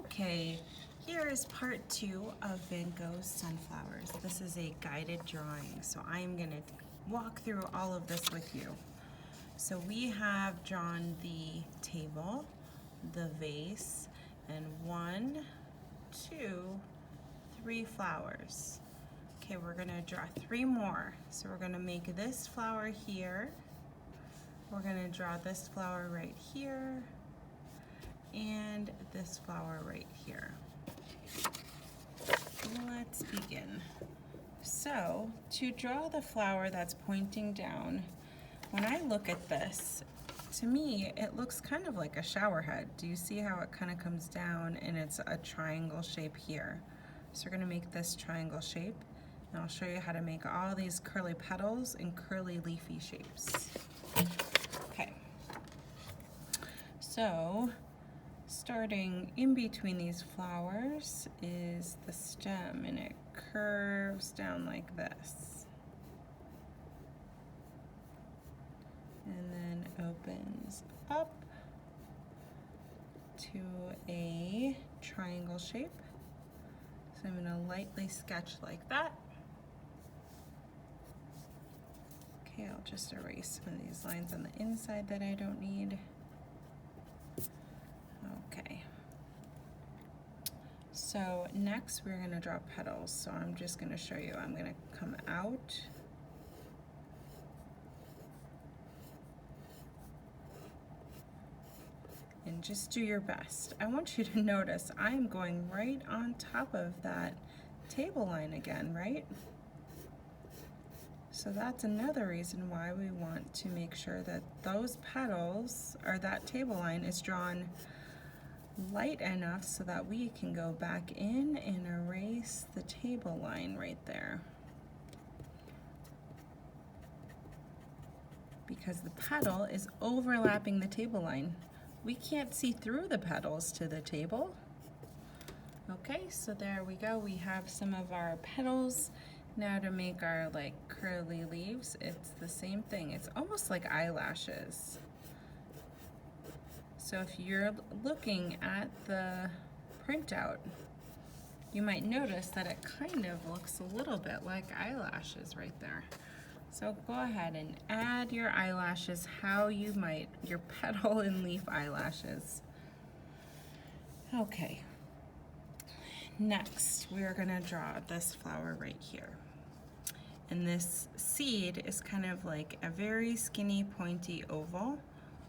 Okay, here is part 2 of Van Gogh's Sunflowers. This is a guided drawing, so I'm going to walk through all of this with you. So we have drawn the table, the vase, and 1, 2, 3 flowers. Okay, we're going to draw 3 more. So we're going to make this flower here. We're going to draw this flower right here. And this flower right here. Let's begin. So, to draw the flower that's pointing down, when I look at this, to me, it looks kind of like a shower head. Do you see how it kind of comes down and it's a triangle shape here? So we're gonna make this triangle shape, and I'll show you how to make all these curly petals and curly leafy shapes. Okay. So, starting in between these flowers is the stem, and it curves down like this. And then opens up to a triangle shape. So I'm going to lightly sketch like that. Okay, I'll just erase some of these lines on the inside that I don't need. Okay. So next we're going to draw petals. So I'm just going to show you. I'm going to come out. And just do your best. I want you to notice I'm going right on top of that table line again, right? So that's another reason why we want to make sure that those petals, or that table line, is drawn light enough so that we can go back in and erase the table line right there. Because the petal is overlapping the table line. We can't see through the petals to the table. Okay, so there we go. We have some of our petals. Now to make our like curly leaves, it's the same thing. It's almost like eyelashes. So if you're looking at the printout, you might notice that it kind of looks a little bit like eyelashes right there. So go ahead and add your eyelashes how you might, your petal and leaf eyelashes. Okay. Next, we are gonna draw this flower right here. And this seed is kind of like a very skinny, pointy oval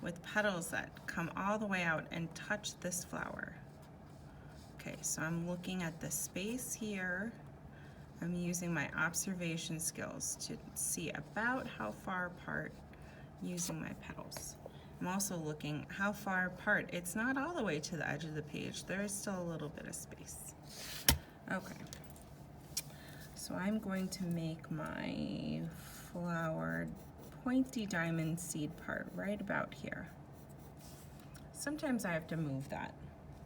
with petals that come all the way out and touch this flower. Okay, so I'm looking at the space here. I'm using my observation skills to see about how far apart using my petals. I'm also looking how far apart. It's not all the way to the edge of the page. There is still a little bit of space. Okay. So I'm going to make my flower pointy diamond seed part right about here. Sometimes I have to move that,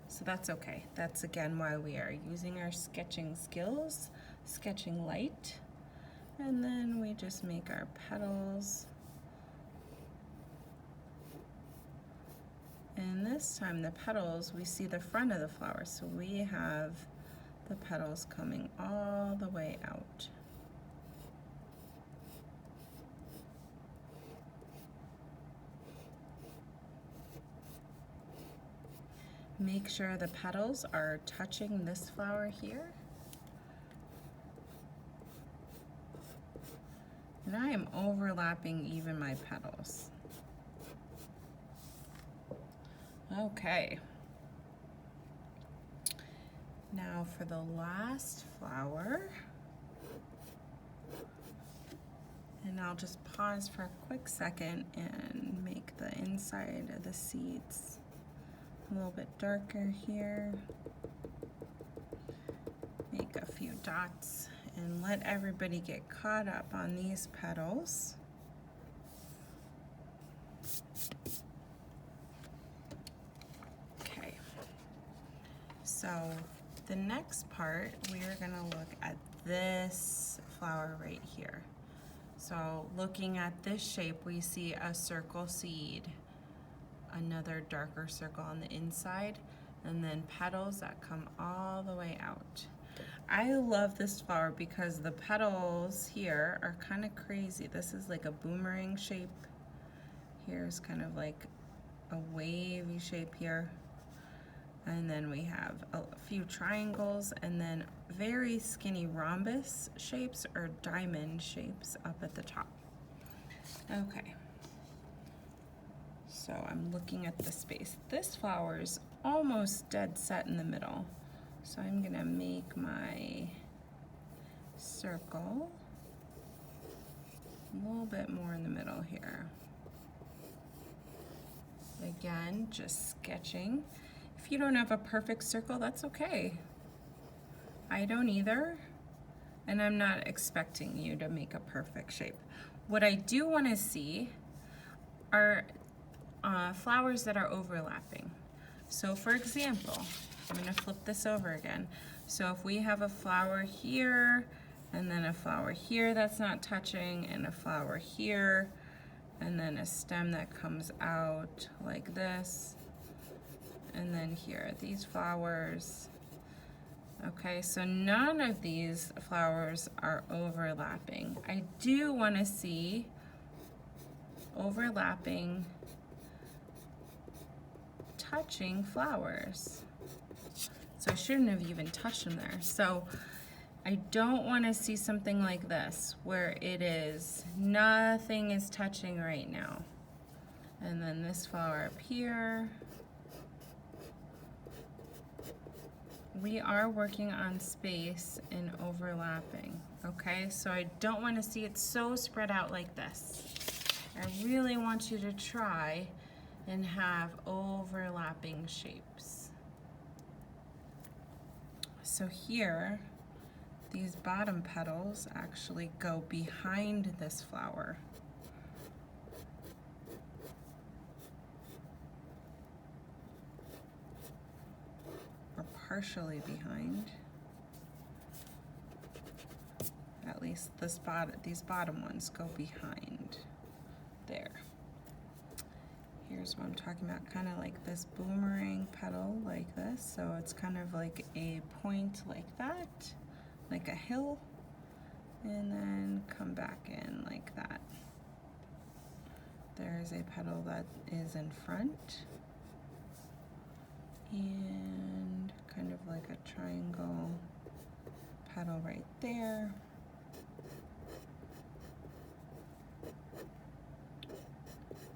so that's okay. That's again why we are using our sketching skills, sketching light, and then we just make our petals. And this time the petals, we see the front of the flower, so we have the petals coming all the way out. Make sure the petals are touching this flower here. And I am overlapping even my petals. Okay. Now for the last flower, and I'll just pause for a quick second and make the inside of the seeds a little bit darker here. Make a few dots and let everybody get caught up on these petals. Okay, so the next part, we are going to look at this flower right here. So looking at this shape, we see a circle seed, another darker circle on the inside. and then petals that come all the way out. I love this flower because the petals here are kind of crazy. This is like a boomerang shape. Here's kind of like a wavy shape here. And then we have a few triangles and then very skinny rhombus shapes or diamond shapes up at the top. Okay. So I'm looking at the space. This flower is almost dead set in the middle. So I'm gonna make my circle a little bit more in the middle here. Again, just sketching. If you don't have a perfect circle, that's okay. I don't either, and I'm not expecting you to make a perfect shape. What I do wanna see are flowers that are overlapping. So for example, I'm gonna flip this over again. So if we have a flower here, and then a flower here that's not touching, and a flower here, and then a stem that comes out like this, and then here, these flowers. Okay, so none of these flowers are overlapping. I do wanna see overlapping, touching flowers. So I shouldn't have even touched them there. So I don't want to see something like this where it is nothing is touching right now. And then this flower up here. We are working on space and overlapping. Okay, so I don't want to see it so spread out like this. I really want you to try and have overlapping shapes. So here, these bottom petals actually go behind this flower. Or partially behind. At least these bottom ones go behind there. Here's what I'm talking about, kind of like this boomerang petal like this. So it's kind of like a point like that, like a hill, and then come back in like that. There's a petal that is in front, and kind of like a triangle petal right there.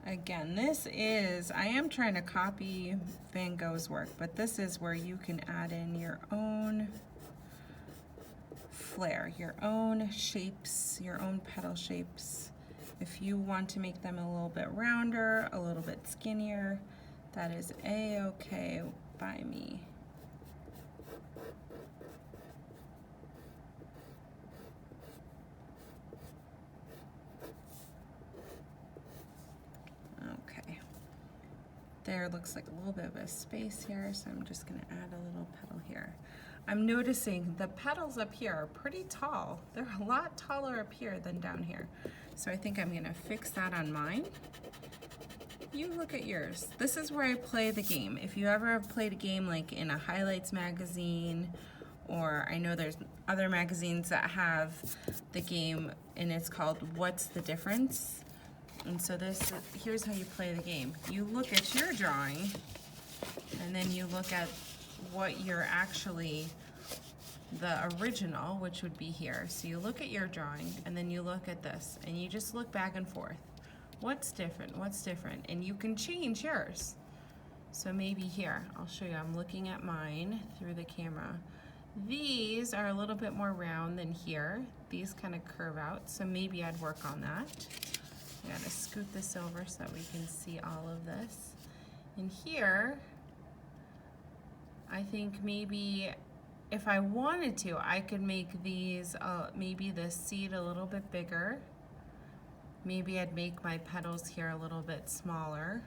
Again, I am trying to copy Van Gogh's work, but this is where you can add in your own flair, your own shapes, your own petal shapes. If you want to make them a little bit rounder, a little bit skinnier, that is a-okay by me. There looks like a little bit of a space here, so I'm just gonna add a little petal here. I'm noticing the petals up here are pretty tall. They're a lot taller up here than down here. So I think I'm gonna fix that on mine. You look at yours. This is where I play the game. If you ever have played a game like in a highlights magazine, or I know there's other magazines that have the game and it's called What's the Difference? And so here's how you play the game. You look at your drawing, and then you look at what you're actually, the original, which would be here. So you look at your drawing, and then you look at this, and you just look back and forth. What's different? What's different? And you can change yours. So maybe here, I'll show you. I'm looking at mine through the camera. These are a little bit more round than here. These kind of curve out, so maybe I'd work on that. I gotta scoot this over so that we can see all of this. And here, I think maybe if I wanted to, I could make these, maybe this seed a little bit bigger. Maybe I'd make my petals here a little bit smaller.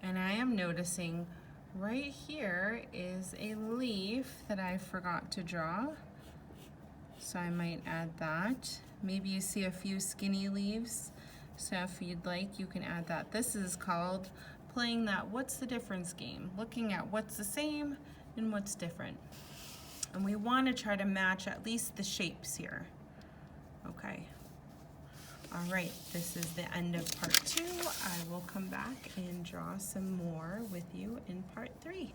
And I am noticing right here is a leaf that I forgot to draw. So I might add that. Maybe you see a few skinny leaves. So if you'd like, you can add that. This is called playing that what's the difference game, looking at what's the same and what's different. And we want to try to match at least the shapes here. Okay. All right, this is the end of part 2. I will come back and draw some more with you in part 3.